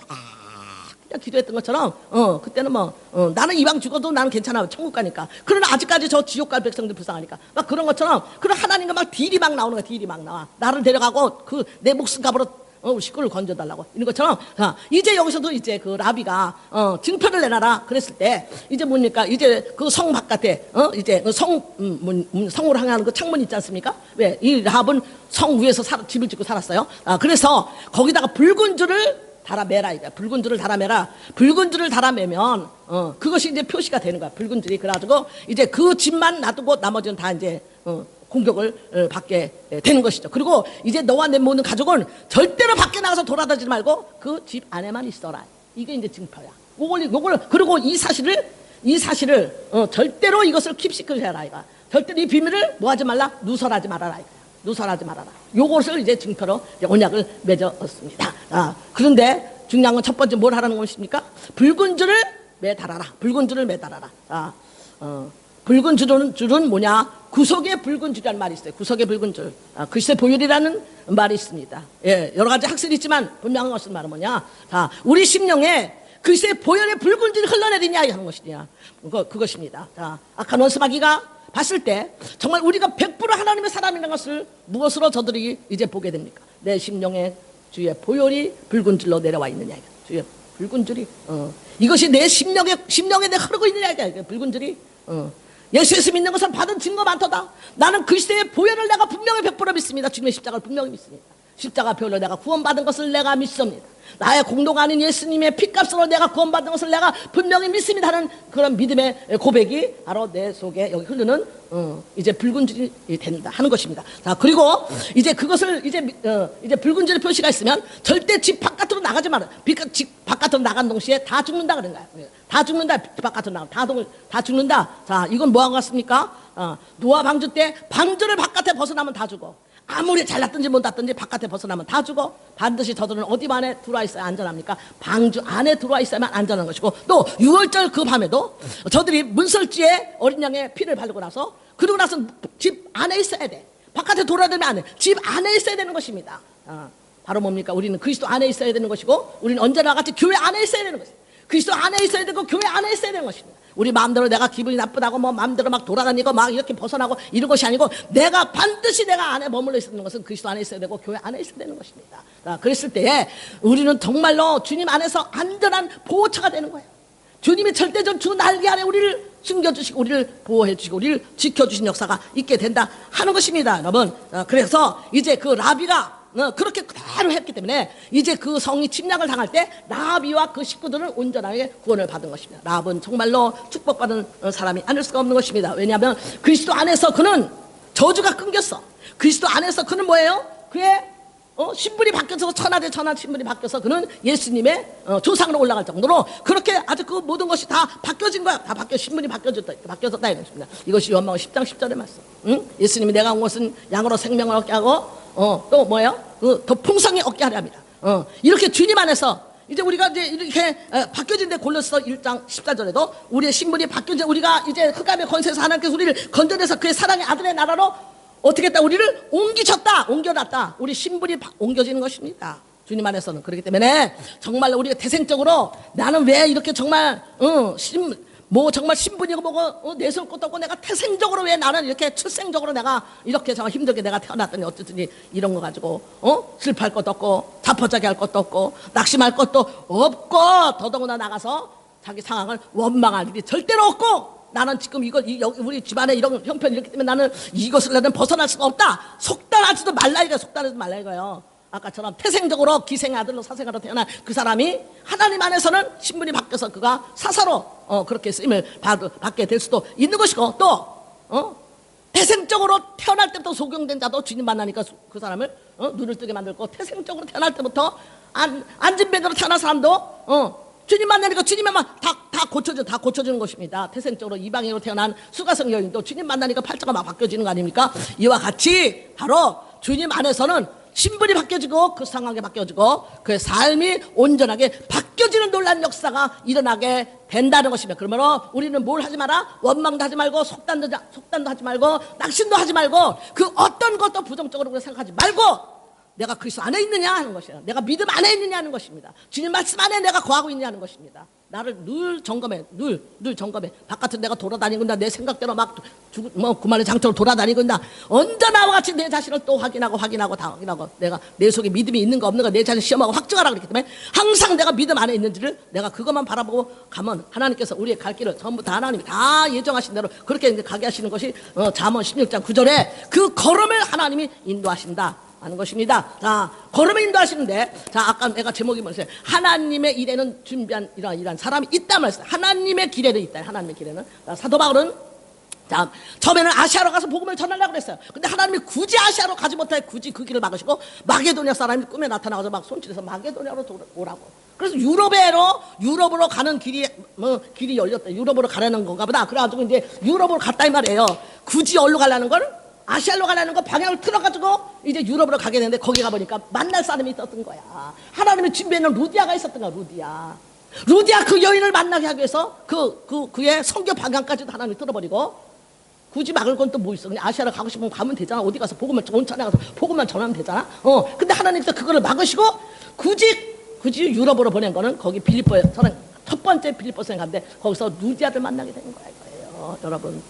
그냥 기도했던 것처럼 그때는 나는 이왕 죽어도 나는 괜찮아 천국 가니까. 그러나 아직까지 저 지옥 갈 백성들 불쌍하니까 막 그런 것처럼 그런 하나님과 막 딜이 막 나오는 거야. 딜이 막 나와. 나를 데려가고 그 내 목숨 값으로 식구를 건져달라고 이런 것처럼. 자, 이제 여기서도 이제 그 라비가 증표를 내놔라 그랬을 때 이제 뭡니까? 이제 그 성 바깥에 이제 성으로 향하는 그 창문 있지 않습니까? 왜? 이 라합은 성 위에서 집을 짓고 살았어요. 그래서 거기다가 붉은 줄을 달아매라 이거야. 붉은 줄을 달아매라. 붉은 줄을 달아매면 그것이 이제 표시가 되는 거야. 붉은 줄이. 그래가지고 이제 그 집만 놔두고 나머지는 다 이제 공격을 받게 되는 것이죠. 그리고 이제 너와 내 모든 가족은 절대로 밖에 나가서 돌아다니지 말고 그 집 안에만 있어라. 이게 이제 증표야. 요걸 그리고 이 사실을 절대로 이것을 킵시크를 해라 이거. 절대로 이 비밀을 뭐하지 말라. 누설하지 말아라 이거. 누설하지 말아라. 요것을 이제 증표로 이제 언약을 맺었습니다. 그런데 중요한 건 첫 번째 뭘 하라는 것입니까? 붉은 줄을 매달아라. 붉은 줄을 매달아라. 붉은 줄은 뭐냐? 구속의 붉은 줄이라는 말이 있어요. 구속의 붉은 줄. 글쎄 보혈이라는 말이 있습니다. 예, 여러 가지 학설이 있지만 분명한 것은 말은 뭐냐? 자, 우리 심령에 글쎄 보혈의 붉은 줄이 흘러내리냐 하는 것이냐. 그것입니다. 자, 악한 원수마귀가 봤을 때 정말 우리가 100% 하나님의 사람이라는 것을 무엇으로 저들이 이제 보게 됩니까? 내 심령에 주의 보혈이 붉은 줄로 내려와 있느냐. 주의 붉은 줄이 이것이 내 심령에 내 흐르고 있느냐. 붉은 줄이 예수 예수 믿는 것을 받은 증거 많도다. 나는 그리스도의 보혈을 내가 분명히 100% 믿습니다. 주님의 십자가를 분명히 믿습니다. 십자가 보혈로 내가 구원받은 것을 내가 믿습니다. 나의 공로가 아닌 예수님의 피값으로 내가 구원받은 것을 내가 분명히 믿습니다 하는 그런 믿음의 고백이 바로 내 속에 여기 흐르는 이제 붉은 줄이 된다 하는 것입니다. 자, 그리고 이제 그것을 이제 붉은 줄의 표시가 있으면 절대 집 바깥으로 나가지 마라. 집 바깥으로 나간 동시에 다 죽는다 그런 거야. 다 죽는다. 집 바깥으로 나가 다 죽는다. 자, 이건 뭐하고 같습니까? 노아 방주 때 방주를 바깥에 벗어나면 다 죽어. 아무리 잘났든지 못났든지 바깥에 벗어나면 다 죽어. 반드시 저들은 어디 안에 들어와 있어야 안전합니까? 방주 안에 들어와 있어야만 안전한 것이고, 또 6월절 그 밤에도 저들이 문설지에 어린 양의 피를 바르고 나서 그러고 나서 집 안에 있어야 돼. 바깥에 돌아다니면 안 돼. 집 안에 있어야 되는 것입니다. 바로 뭡니까? 우리는 그리스도 안에 있어야 되는 것이고, 우리는 언제나 같이 교회 안에 있어야 되는 것입니다. 그리스도 안에 있어야 되고 교회 안에 있어야 되는 것입니다. 우리 마음대로 내가 기분이 나쁘다고 뭐 마음대로 막 돌아다니고 막 이렇게 벗어나고 이런 것이 아니고, 내가 반드시 내가 안에 머물러 있는 것은 그리스도 안에 있어야 되고 교회 안에 있어야 되는 것입니다. 그랬을 때에 우리는 정말로 주님 안에서 안전한 보호처가 되는 거예요. 주님이 절대적 주 날개 안에 우리를 숨겨주시고 우리를 보호해주시고 우리를 지켜주신 역사가 있게 된다 하는 것입니다, 여러분. 그래서 이제 그 라비가 그렇게 그대로 했기 때문에 이제 그 성이 침략을 당할 때 라합이와 그 식구들은 온전하게 구원을 받은 것입니다. 라합은 정말로 축복받은 사람이 아닐 수가 없는 것입니다. 왜냐하면 그리스도 안에서 그는 저주가 끊겼어. 그리스도 안에서 그는 뭐예요? 그의 신분이 바뀌어서 천하 대 천하 신분이 바뀌어서 그는 예수님의 조상으로 올라갈 정도로 그렇게 아주 그 모든 것이 다 바뀌어진 거야. 다 신분이 바뀌어졌다 이런 것입니다. 이것이 요한복음 10장 10절의 말씀. 예수님이 내가 온 것은 양으로 생명을 얻게 하고 또 뭐예요? 더 풍성히 얻게 하려 합니다. 이렇게 주님 안에서 이제 우리가 이제 이렇게 바뀌어진 데 골로새 1장 14절에도 우리의 신분이 바뀌어진, 우리가 이제 흑암의 권세에서 하나님께서 우리를 건져내서 그의 사랑의 아들의 나라로 어떻게 했다? 우리를 옮겨놨다. 우리 신분이 옮겨지는 것입니다. 주님 안에서는. 그렇기 때문에 정말 우리가 태생적으로 나는 왜 이렇게 정말 정말 신분이고 뭐고 내세울 것도 없고 내가 태생적으로 왜 나는 이렇게 출생적으로 내가 이렇게 정말 힘들게 내가 태어났더니 어쨌든 이런 거 가지고 슬퍼할 것도 없고 자포자기 할 것도 없고 낙심할 것도 없고, 더더구나 나가서 자기 상황을 원망할 일이 절대로 없고, 나는 지금 우리 집안에 이런 형편이 이렇기 때문에 나는 이것을 나는 벗어날 수가 없다. 속단하지도 말라 이거예요. 속단하지도 말라 이거예요. 아까처럼 태생적으로 기생의 아들로 사생아로 태어난 그 사람이 하나님 안에서는 신분이 바뀌어서 그가 사사로 그렇게 쓰임을 받게 될 수도 있는 것이고, 또 태생적으로 태어날 때부터 소경된 자도 주님 만나니까 그 사람을 눈을 뜨게 만들고, 태생적으로 태어날 때부터 안진뱅이로 태어난 사람도 주님 만나니까 주님만 다 고쳐주는 것입니다. 태생적으로 이방인으로 태어난 수가성 여인도 주님 만나니까 팔자가 막 바뀌어지는 거 아닙니까? 이와 같이 바로 주님 안에서는 신분이 바뀌어지고 그 상황이 바뀌어지고 그의 삶이 온전하게 바뀌어지는 놀라운 역사가 일어나게 된다는 것입니다. 그러므로 우리는 뭘 하지 마라? 원망도 하지 말고 속단도 하지 말고 낙심도 하지 말고 그 어떤 것도 부정적으로 생각하지 말고 내가 그리스도 안에 있느냐 하는 것이야. 내가 믿음 안에 있느냐 하는 것입니다. 주님 말씀 안에 내가 거하고 있느냐 하는 것입니다. 나를 늘 점검해. 늘 점검해. 바깥으로 내가 돌아다니고 있나, 내 생각대로 막 구만의 장처럼 돌아다니고 있나, 언제나 와 같이 내 자신을 또 확인하고 내가 내 속에 믿음이 있는가 없는가 내 자신을 시험하고 확증하라 그랬기 때문에 항상 내가 믿음 안에 있는지를 내가 그것만 바라보고 가면 하나님께서 우리의 갈 길을 전부 다 하나님이 다 예정하신 대로 그렇게 이제 가게 하시는 것이 잠언 16장 9절에 그 걸음을 하나님이 인도하신다 하는 것입니다. 자, 걸음을 인도하시는데, 자, 아까 내가 제목이 뭐였어요? 하나님의 일에는 준비한 이러한 사람이 있다 말했어요. 하나님의 길에는 있다. 하나님의 길에는. 자, 사도 바울은 자, 처음에는 아시아로 가서 복음을 전하려고 그랬어요. 근데 하나님이 굳이 아시아로 가지 못해 굳이 그 길을 막으시고 마게도냐 사람이 꿈에 나타나서 막 손질해서 마게도냐로 오라고. 그래서 유럽으로 가는 길이 열렸다. 유럽으로 가려는 건가 보다. 그래가지고 이제 유럽으로 갔다 이 말이에요. 굳이 어디로 가려는 걸? 아시아로 가려는 거 방향을 틀어가지고 이제 유럽으로 가게 되는데 거기 가보니까 만날 사람이 있었던 거야. 하나님이 준비해놓은 루디아가 있었던 거야. 루디아 그 여인을 만나게 하기 위해서 그의 성교 방향까지도 하나님이 틀어버리고 굳이 막을 건 또 뭐 있어. 그냥 아시아로 가고 싶으면 가면 되잖아. 어디 가서 복음을 온천에 가서 복음만 전하면 되잖아. 근데 하나님께서 그거를 막으시고 굳이 유럽으로 보낸 거는 거기 빌립보에 첫 번째 빌립보에 갔는데 거기서 루디아를 만나게 된 거예요. 여러분,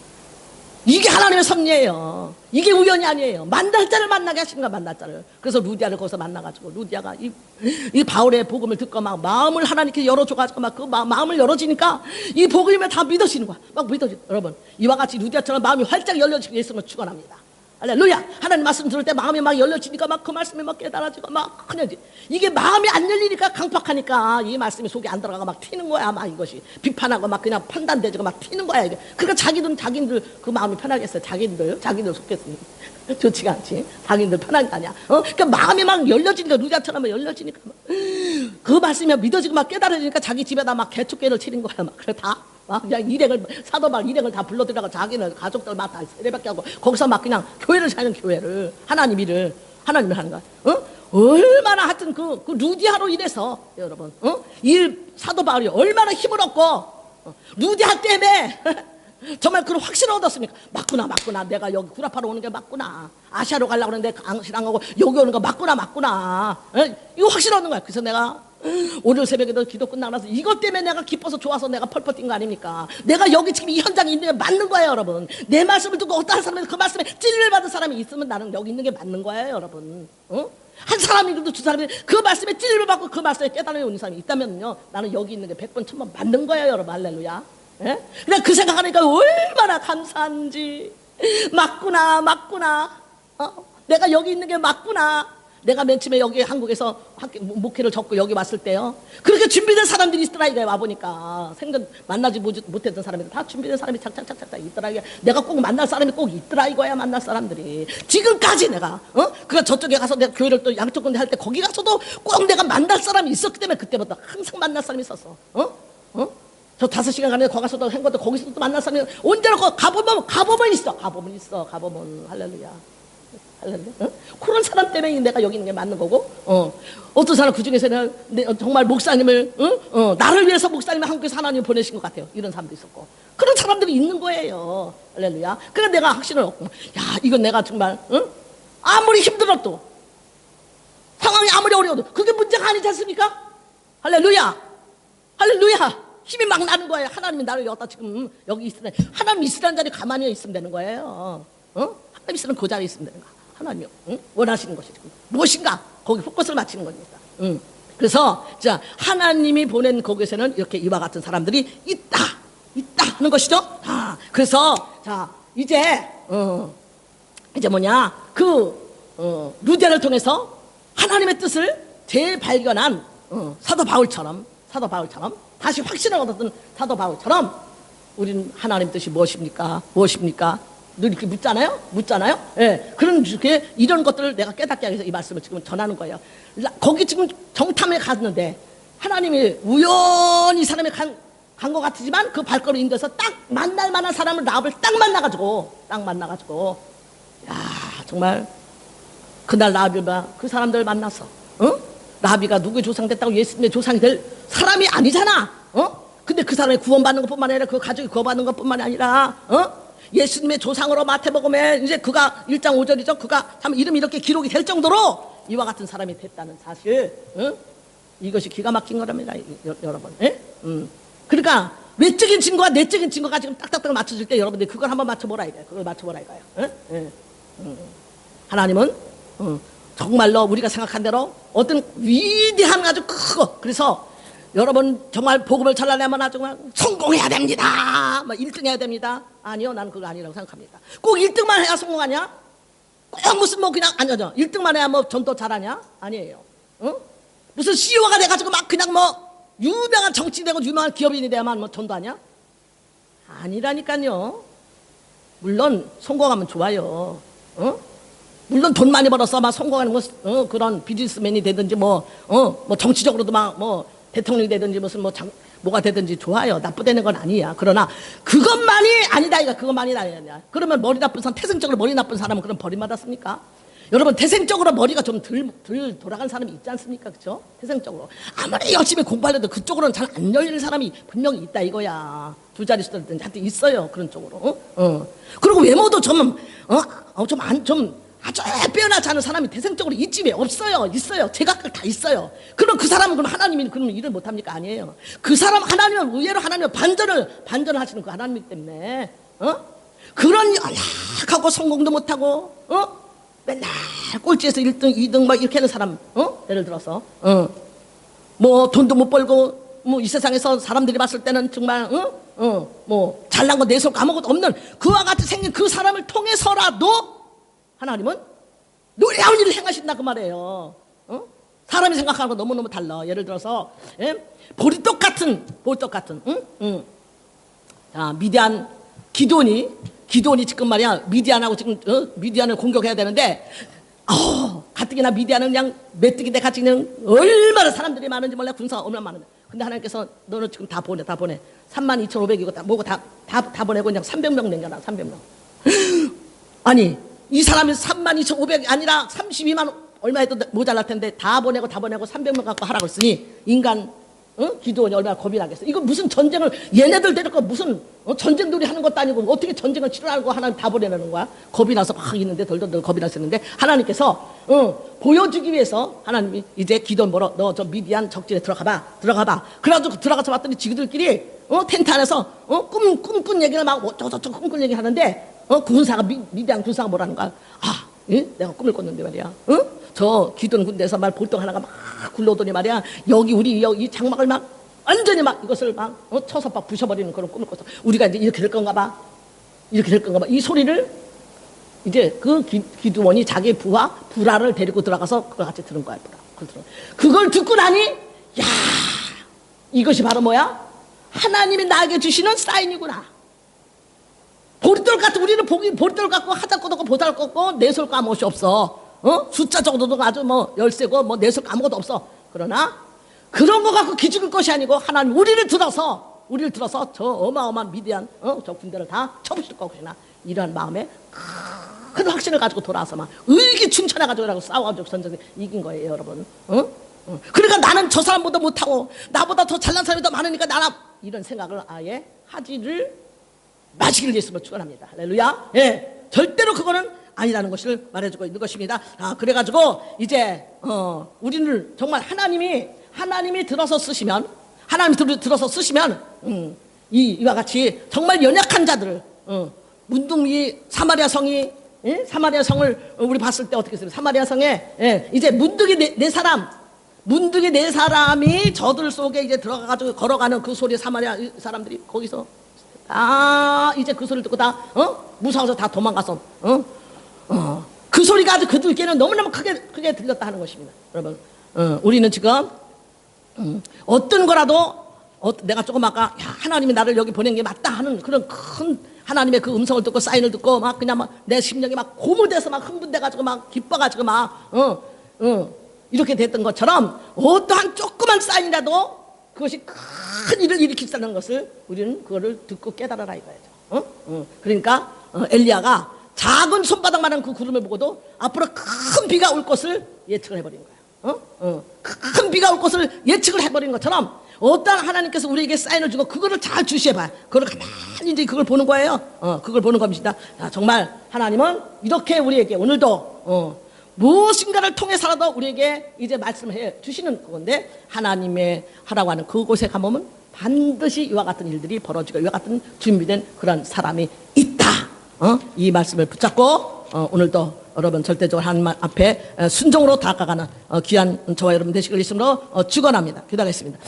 이게 하나님의 섭리예요. 이게 우연이 아니에요. 만날 자를 만나게 하시는 거야, 만날 자를. 그래서 루디아를 거기서 만나가지고, 루디아가 이 바울의 복음을 듣고 막 마음을 하나님께 열어줘가지고 막 그 마음을 열어지니까 이 복음을 다 믿어지는 거야. 막 믿어지. 여러분, 이와 같이 루디아처럼 마음이 활짝 열려지고 예수님을 축원합니다. 할렐루야. 하나님 말씀 들을 때 마음이 막 열려지니까 막 그 말씀이 막 깨달아지고 막 그냥 이게 마음이 안 열리니까 강팍하니까 이 말씀이 속에 안 들어가고 막 튀는 거야. 막 이것이 비판하고 막 그냥 판단되지고 막 튀는 거야 이게. 그러니까 자기들 그 마음이 편하겠어요. 자기들 속겠으니 좋지가 않지. 자기들 편한 게 아니야. 그러니까 마음이 막 열려지니까 루디아처럼 열려지니까 그 말씀이 믿어지고 막 깨달아지니까 자기 집에다 막 개축교를 치는 거야. 막 그래 다. 그냥 일행을 사도발 일행을 다 불러들여가 자기는 가족들 막 다 세례받게 하고 거기서 막 그냥 교회를 사는 교회를 하나님을 하는 거야. 얼마나 하여튼 그 루디아로 인해서 여러분 이 사도바울이 얼마나 힘을 얻고 루디아 때문에 정말 그런 확신을 얻었습니까? 맞구나 내가 여기 구라파로 오는 게 맞구나. 아시아로 가려고 하는데 안 가고 여기 오는 거 맞구나 이거 확신 얻는 거야. 그래서 내가 오늘 새벽에도 기도 끝나고 나서 이것 때문에 내가 기뻐서 좋아서 내가 펄펄 뛴 거 아닙니까? 내가 여기 지금 이 현장에 있는 게 맞는 거예요, 여러분. 내 말씀을 듣고 어떤 사람이 그 말씀에 찔림을 받은 사람이 있으면 나는 여기 있는 게 맞는 거예요, 여러분. 한 사람이라도 두 사람이 그 말씀에 찔림을 받고 그 말씀에 깨달음이 오는 사람이 있다면요, 나는 여기 있는 게 100번 1000번 맞는 거예요, 여러분. 할렐루야. 예? 그냥 그 생각하니까 얼마나 감사한지. 맞구나. 내가 여기 있는 게 맞구나. 내가 맨 처음에 여기 한국에서 목회를 접고 여기 왔을 때요, 그렇게 준비된 사람들이 있더라. 이거 와보니까 생전 만나지 못했던 사람이 다 준비된 사람이 착착착착 있더라. 내가 꼭 만날 사람이 꼭 있더라 이거야. 만날 사람들이 지금까지 내가 그 저쪽에 가서 내가 교회를 또 양쪽 군데 할 때 거기 가서도 꼭 내가 만날 사람이 있었기 때문에 그때부터 항상 만날 사람이 있었어. 저 5시간 가는데 거기 가서도 한 것도 거기서도 만날 사람이 언제나 가보면 있어. 할렐루야. 그런 사람 때문에 내가 여기 있는 게 맞는 거고, 어떤 사람 그 중에서는 정말 목사님을, 나를 위해서 목사님을 한국에서 하나님 보내신 것 같아요. 이런 사람도 있었고. 그런 사람들이 있는 거예요. 할렐루야. 그래서 내가 확신을 얻고, 야, 이건 내가 정말, 아무리 힘들어도, 상황이 아무리 어려워도, 그게 문제가 아니지 않습니까? 할렐루야. 힘이 막 나는 거예요. 하나님이 나를 여기다 지금, 여기 있으면, 하나님 있으라는 자리에 가만히 있으면 되는 거예요. 하나님 있으면 그 자리에 있으면 되는 거야. 하나님이 원하시는 것이 지금 무엇인가 거기 포커스를 맞추는 겁니다. 그래서 자, 하나님이 보낸 거기서는 이렇게 이와 같은 사람들이 있다 하는 것이죠. 그래서 자, 이제 뭐냐, 루디아를 통해서 하나님의 뜻을 재발견한 사도 바울처럼 다시 확신을 얻었던 사도 바울처럼 우리는 하나님 뜻이 무엇입니까? 늘 이렇게 묻잖아요. 예. 그런 이렇게 이런 것들을 내가 깨닫게 하기 위해서 이 말씀을 지금 전하는 거예요. 거기 지금 정탐에 갔는데 하나님이 우연히 사람이 간 것 같지만 그 발걸음 인도에서 딱 만날 만한 사람을 라합을 딱 만나가지고 야, 정말 그날 라합이가 그 사람들 만나서 라합이가 누구의 조상 됐다고 예수님의 조상이 될 사람이 아니잖아. 근데 그 사람이 구원받는 것뿐만 아니라 그 가족이 구원받는 것뿐만 아니라 예수님의 조상으로 마태복음에 이제 그가 1장 5절이죠. 그가 참 이름이 이렇게 기록이 될 정도로 이와 같은 사람이 됐다는 사실, 이것이 기가 막힌 거랍니다, 여러분. 그러니까 외적인 증거와 내적인 증거가 지금 딱딱딱 맞춰질 때 여러분들 그걸 한번 맞춰보라 이거예요. 하나님은 정말로 우리가 생각한 대로 어떤 위대한 아주 크고, 그래서 여러분 정말 복음을 전하려면 정말 성공해야 됩니다. 1등 해야 됩니다. 아니요, 나는 그거 아니라고 생각합니다. 꼭 1등만 해야 성공하냐? 꼭 무슨 그냥 아니죠. 1등만 해야 전도 잘하냐? 아니에요. 무슨 CEO가 돼가지고 막 그냥 유명한 정치 되고 유명한 기업인이 돼야만 전도하냐? 아니라니까요. 물론 성공하면 좋아요. 물론 돈 많이 벌어서 막 성공하는 그런 비즈니스맨이 되든지 정치적으로도 대통령이 되든지 뭐가 되든지 좋아요. 나쁘다는 건 아니야. 그러나 그것만이 아니다. 그것만이 아니야. 그러면 태생적으로 머리 나쁜 사람은 그럼 버림받았습니까? 여러분, 태생적으로 머리가 좀 덜 돌아간 사람이 있지 않습니까? 그쵸? 태생적으로. 아무리 열심히 공부하려도 그쪽으로는 잘 안 열리는 사람이 분명히 있다 이거야. 두 자릿수든 하여튼 있어요. 그런 쪽으로. 그리고 외모도 아주 빼어나지 않은 사람이 태생적으로 있지 왜 없어요? 있어요. 제각각 다 있어요. 그럼 그 사람은 그럼 하나님이 그럼 일을 못합니까? 아니에요. 그 사람 하나님은 의외로 하나님은 반전을 하시는 그 하나님이기 때문에 그런 연약하고 성공도 못하고 맨날 꼴찌에서 1등 2등 막 이렇게 하는 사람 예를 들어서 뭐 돈도 못 벌고 뭐 이 세상에서 사람들이 봤을 때는 정말 뭐 잘난 거 내세울 거 아무것도 없는 그와 같이 생긴 그 사람을 통해서라도 하나님은 놀라운 일을 행하신다 그 말이에요. 사람이 생각하는 거 너무너무 달라. 예를 들어서 보리떡 같은 자, 미디안 기돈이 지금 말이야 미디안하고 지금 미디안을 공격해야 되는데 가뜩이나 미디안은 그냥 메뚜기인데 같이 그냥 얼마나 사람들이 많은지 몰라. 군사가 얼마나 많은데. 근데 하나님께서 너는 지금 다 보내 32,500이고 다 뭐고 다 보내고 그냥 300명 남겨놔. 300명. 아니 이 사람이 32,500이 아니라 32만 얼마 해도 모자랄 텐데 다 보내고 300명 갖고 하라고 했으니 인간 기도원이 얼마나 겁이 나겠어. 이거 무슨 전쟁을 얘네들 데리고 무슨 전쟁놀이 하는 것도 아니고 어떻게 전쟁을 치러하고 하나님 다 보내는 거야. 겁이 나서 막 있는데 덜덜덜 겁이 났었는데 하나님께서 보여주기 위해서 하나님이 이제 기도원 보러 너 저 미디안 적진에 들어가봐. 그래가지고 들어가서 봤더니 지그들끼리 텐트 안에서 꿈꾼 얘기를 막 어쩌고저쩌고 꿈꾼 얘기 하는데 군사가 미디안 군사가 뭐라는 거야. 내가 꿈을 꿨는데 말이야. 저 기돈 군대에서 말 볼떡 하나가 막 굴러오더니 말이야. 우리 이 장막을 막 완전히 막 이것을 막 쳐서 막 부셔버리는 그런 꿈을 꿨어. 우리가 이제 이렇게 될 건가 봐. 이 소리를 이제 그 기드원이 자기 부하를 데리고 들어가서 그걸 같이 들은 거야. 그걸 듣고 나니 야 이것이 바로 뭐야? 하나님이 나에게 주시는 사인이구나. 보리떡 같은 우리는 보리떡 갖고 하잘것 없고 보잘것 없고 내세울 거 아무것이 없어. 숫자 정도도 아주 뭐 열세고 뭐 내세울 거 아무것도 없어. 그러나 그런 거 갖고 기죽을 것이 아니고 하나님 우리를 들어서 저 어마어마한 미디안 저 군대를 다 쳐부실 것이나 이러한 마음에 큰 확신을 가지고 돌아와서 막 의기충천해가지고 싸워가지고 전쟁에 이긴 거예요, 여러분. 그러니까 나는 저 사람보다 못하고 나보다 더 잘난 사람이 더 많으니까 나나 이런 생각을 아예 하지를 마시기를 예수님을 축원합니다. 할렐루야. 예, 절대로 그거는 아니라는 것을 말해주고 있는 것입니다. 그래가지고 이제 우리는 정말 하나님이 들어서 쓰시면 이와 같이 정말 연약한 자들을 문둥이 사마리아 성을 우리 봤을 때 어떻게 했어요? 사마리아 성에 이제 문둥이 네 사람이 저들 속에 이제 들어가가지고 걸어가는 그 소리에 사마리아 사람들이 거기서 이제 그 소리를 듣고 다 무서워서 다 도망가서 그 소리가 아주 그들께는 너무너무 크게 들렸다 하는 것입니다. 여러분, 우리는 지금 어떤 거라도 내가 조금 아까 하나님이 나를 여기 보낸 게 맞다 하는 그런 큰 하나님의 그 음성을 듣고 사인을 듣고 막 그냥 막 내 심령이 막 고무돼서 막 흥분돼가지고 막 기뻐가지고 막 이렇게 됐던 것처럼 어떠한 조그만 사인이라도 그것이 큰 일을 일으키는 것을 우리는 그거를 듣고 깨달아라 이거죠. 그러니까 엘리야가 작은 손바닥만한 그 구름을 보고도 앞으로 큰 비가 올 것을 예측을 해버린 거야. 큰 비가 올 것을 예측을 해버린 것처럼 어떠한 하나님께서 우리에게 사인을 주고 그거를 잘 주시해봐. 그걸 가만히 이제 그걸 보는 거예요. 그걸 보는 겁니다. 정말 하나님은 이렇게 우리에게 오늘도 무엇인가를 통해서라도 우리에게 이제 말씀을 해 주시는 건데 하나님의 하라고 하는 그곳에 가보면 반드시 이와 같은 일들이 벌어지고 이와 같은 준비된 그런 사람이 있다. 이 말씀을 붙잡고 오늘도 여러분 절대적으로 하나님 앞에 순종으로 다가가는 귀한 저와 여러분 되시길 예수님으로 축원합니다. 기도하겠습니다.